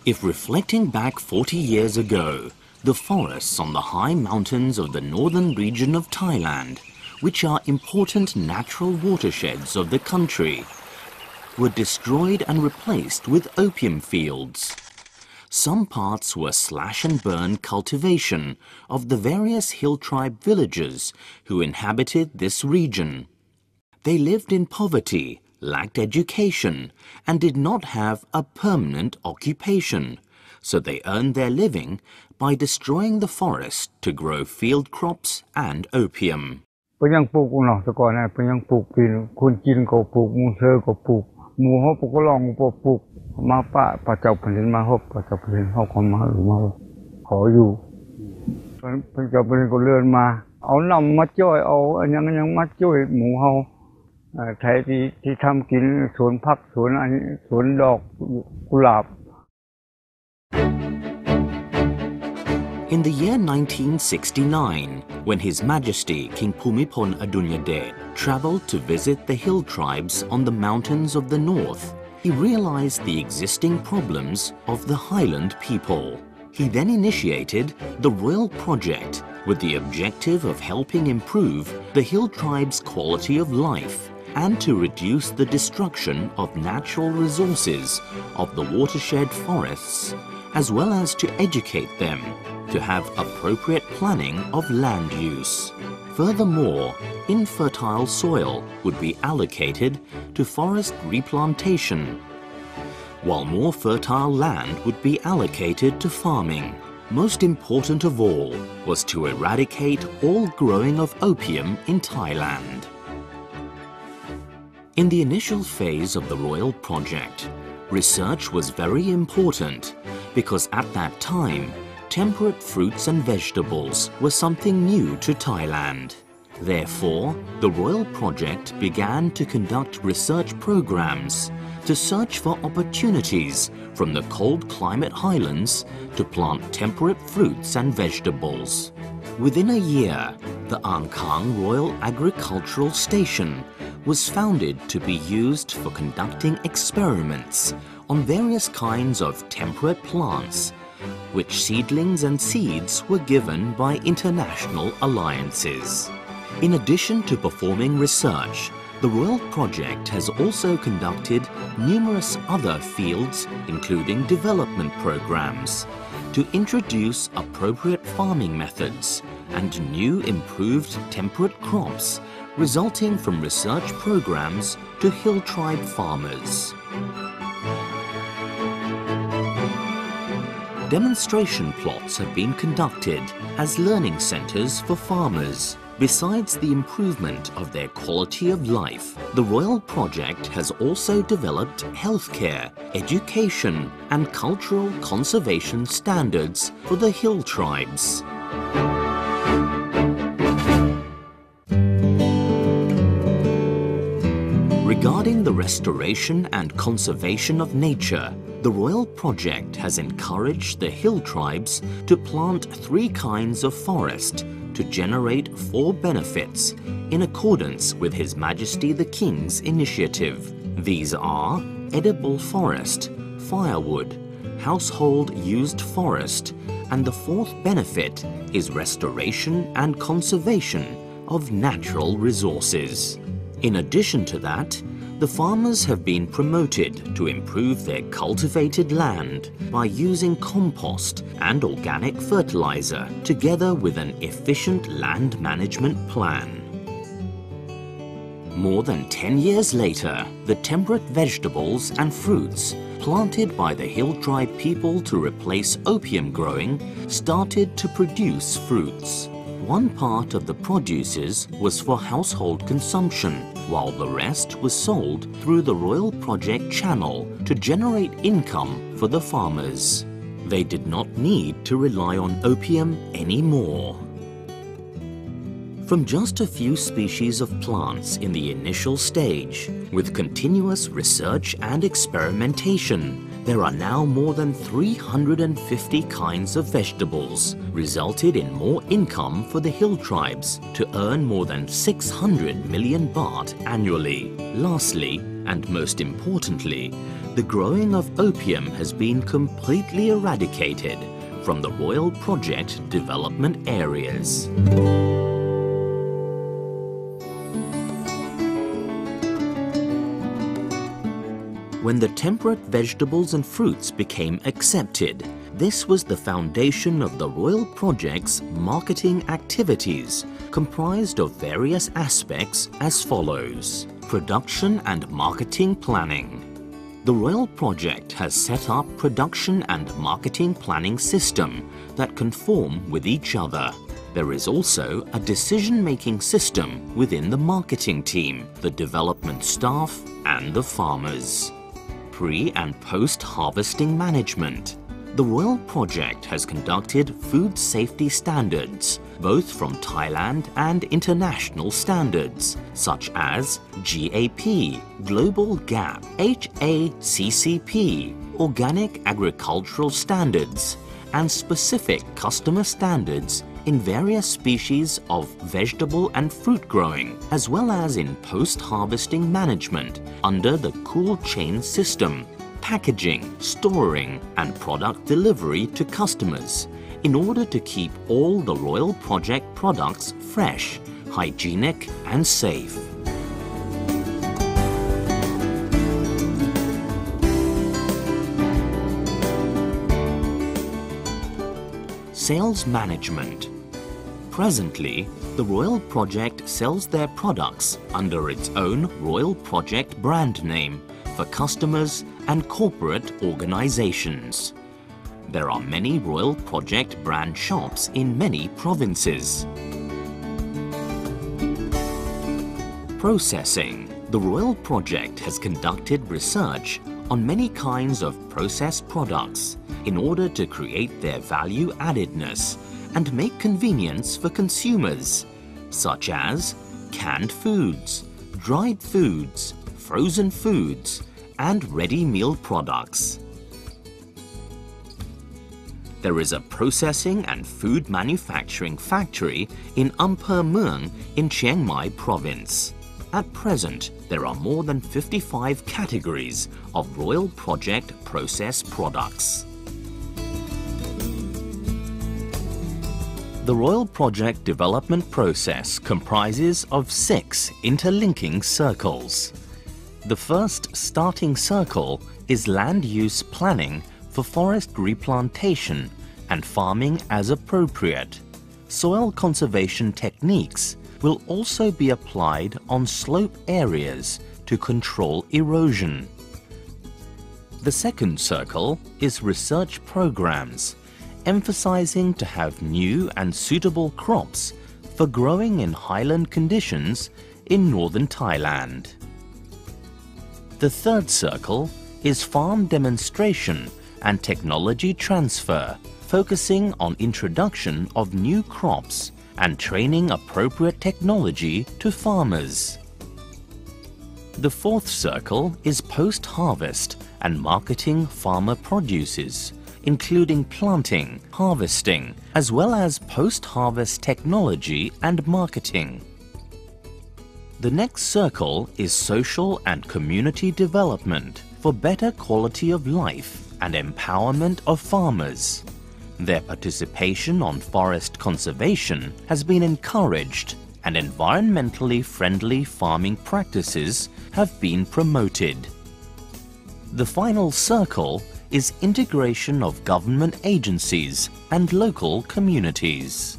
If reflecting back 40 years ago, the forests on the high mountains of the northern region of Thailand, which are important natural watersheds of the country, were destroyed and replaced with opium fields. Some parts were slash and burn cultivation of the various hill tribe villages who inhabited this region. They lived in poverty, lacked education, and did not have a permanent occupation, so they earned their living by destroying the forest to grow field crops and opium. เพิ่นยังปลูกเนาะแต่ก่อนน่ะเพิ่นยังปลูกปีนคนจีนก็ปลูกมูเซอร์ก็ปลูกหมู่เฮาก็ลองปลูกมาป้าเจ้าเพิ่นมาฮบป้าเจ้าเพิ่นเฮาก็มาขออยู่เพิ่นเจ้าเพิ่นก็เลื่อนมาเอาน้ำมาจ่อยเอาอันยังมาจ่อยหมู่เฮาไทยที่ทำกินสวนผักสวนอันสวนดอกกุหลาบ In the year 1969, when His Majesty King Bhumibol Adulyadej travelled to visit the hill tribes on the mountains of the north, he realised the existing problems of the highland people. He then initiated the Royal Project with the objective of helping improve the hill tribes' quality of life and to reduce the destruction of natural resources of the watershed forests, as well as to educate them to have appropriate planning of land use. Furthermore, infertile soil would be allocated to forest replantation, while more fertile land would be allocated to farming. Most important of all was to eradicate all growing of opium in Thailand. In the initial phase of the Royal Project, research was very important because at that time, temperate fruits and vegetables were something new to Thailand. Therefore, the Royal Project began to conduct research programs to search for opportunities from the cold climate highlands to plant temperate fruits and vegetables. Within a year, the Angkhang Royal Agricultural Station was founded to be used for conducting experiments on various kinds of temperate plants, which seedlings and seeds were given by international alliances. In addition to performing research, the Royal Project has also conducted numerous other fields, including development programs, to introduce appropriate farming methods and new improved temperate crops resulting from research programs to hill tribe farmers. Demonstration plots have been conducted as learning centres for farmers. Besides the improvement of their quality of life, the Royal Project has also developed healthcare, education and cultural conservation standards for the hill tribes. Regarding the restoration and conservation of nature, the Royal Project has encouraged the hill tribes to plant 3 kinds of forest to generate 4 benefits in accordance with His Majesty the King's initiative. These are edible forest, firewood, household used forest, and the 4th benefit is restoration and conservation of natural resources. In addition to that, the farmers have been promoted to improve their cultivated land by using compost and organic fertilizer together with an efficient land management plan. More than 10 years later, the temperate vegetables and fruits planted by the hill tribe people to replace opium growing started to produce fruits. One part of the produces was for household consumption, while the rest was sold through the Royal Project channel to generate income for the farmers. They did not need to rely on opium anymore. From just a few species of plants in the initial stage, with continuous research and experimentation, there are now more than 350 kinds of vegetables, resulted in more income for the hill tribes to earn more than 600 million baht annually. Lastly, and most importantly, the growing of opium has been completely eradicated from the Royal Project development areas. When the temperate vegetables and fruits became accepted, this was the foundation of the Royal Project's marketing activities, comprised of various aspects as follows: production and marketing planning. The Royal Project has set up production and marketing planning system that conform with each other. There is also a decision-making system within the marketing team, the development staff, and the farmers. Pre- and post-harvesting management. The Royal Project has conducted food safety standards, both from Thailand and international standards, such as GAP, Global GAP, HACCP, Organic Agricultural Standards, and specific customer standards in various species of vegetable and fruit growing, as well as in post-harvesting management under the cool chain system, packaging, storing, and product delivery to customers in order to keep all the Royal Project products fresh, hygienic, and safe. Sales management. Presently, the Royal Project sells their products under its own Royal Project brand name for customers and corporate organizations. There are many Royal Project brand shops in many provinces. Processing. The Royal Project has conducted research on many kinds of processed products in order to create their value addedness and make convenience for consumers, such as canned foods, dried foods, frozen foods, and ready meal products. There is a processing and food manufacturing factory in Ampere Mueang in Chiang Mai province. At present, there are more than 55 categories of Royal Project processed products. The Royal Project development process comprises of 6 interlinking circles. The first starting circle is land use planning for forest replantation and farming as appropriate. Soil conservation techniques will also be applied on slope areas to control erosion. The second circle is research programs, emphasizing to have new and suitable crops for growing in highland conditions in northern Thailand. The third circle is farm demonstration and technology transfer, focusing on introduction of new crops and training appropriate technology to farmers. The fourth circle is post-harvest and marketing farmer produces, including planting, harvesting, as well as post-harvest technology and marketing. The next circle is social and community development for better quality of life and empowerment of farmers. Their participation on forest conservation has been encouraged and environmentally friendly farming practices have been promoted. The final circle is integration of government agencies and local communities.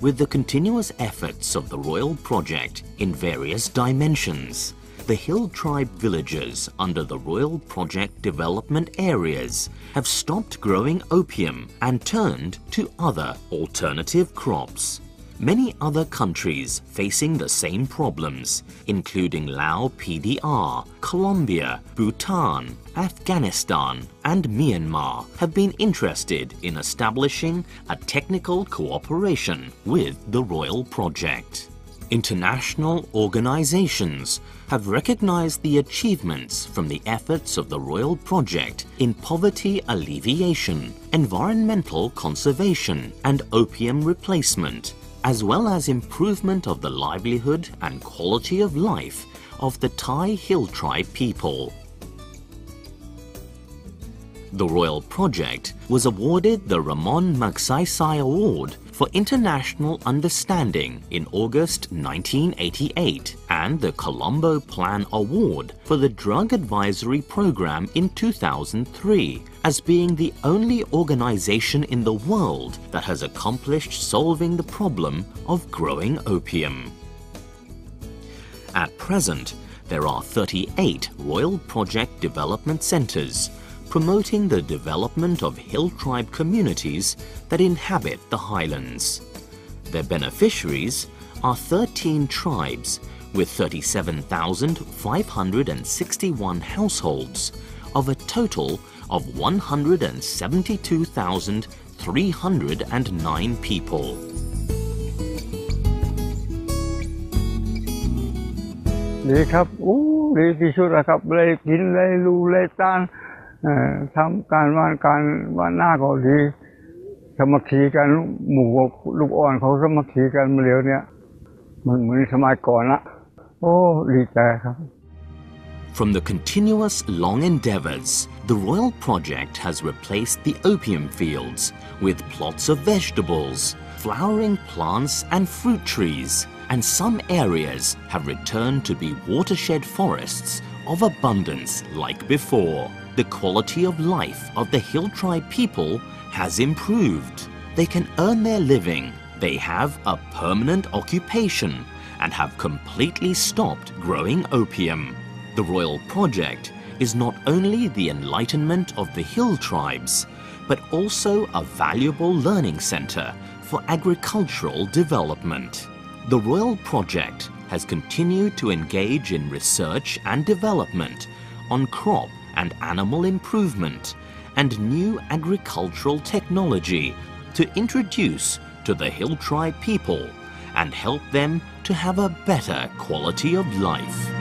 With the continuous efforts of the Royal Project in various dimensions, the hill tribe villagers under the Royal Project development areas have stopped growing opium and turned to other alternative crops. Many other countries facing the same problems, including Laos PDR, Colombia, Bhutan, Afghanistan, and Myanmar, have been interested in establishing a technical cooperation with the Royal Project. International organizations have recognized the achievements from the efforts of the Royal Project in poverty alleviation, environmental conservation, and opium replacement, as well as improvement of the livelihood and quality of life of the Thai Hill Tribe people. The Royal Project was awarded the Ramon Magsaysay Award for International Understanding in August 1988 and the Colombo Plan Award for the Drug Advisory Program in 2003 as being the only organization in the world that has accomplished solving the problem of growing opium. At present, there are 38 Royal Project Development Centers promoting the development of hill tribe communities that inhabit the highlands. Their beneficiaries are 13 tribes with 37,561 households of a total of 172,309 people. ดีครับดีที่สุดครับเลยกินเลยรู้เลยต้านทำการว่านหน้าก็ดีสมัครกันหมู่ลูกอ่อนเขาสมัครกันมาเร็วเนี่ยมันเหมือนสมัยก่อนละดีใจครับ From the continuous long endeavors, the Royal Project has replaced the opium fields with plots of vegetables, flowering plants and fruit trees, and some areas have returned to be watershed forests of abundance like before. The quality of life of the Hill Tribe people has improved. They can earn their living, they have a permanent occupation, and have completely stopped growing opium. The Royal Project is not only the enlightenment of the Hill Tribes, but also a valuable learning center for agricultural development. The Royal Project has continued to engage in research and development on crop and animal improvement and new agricultural technology to introduce to the Hill Tribe people and help them to have a better quality of life.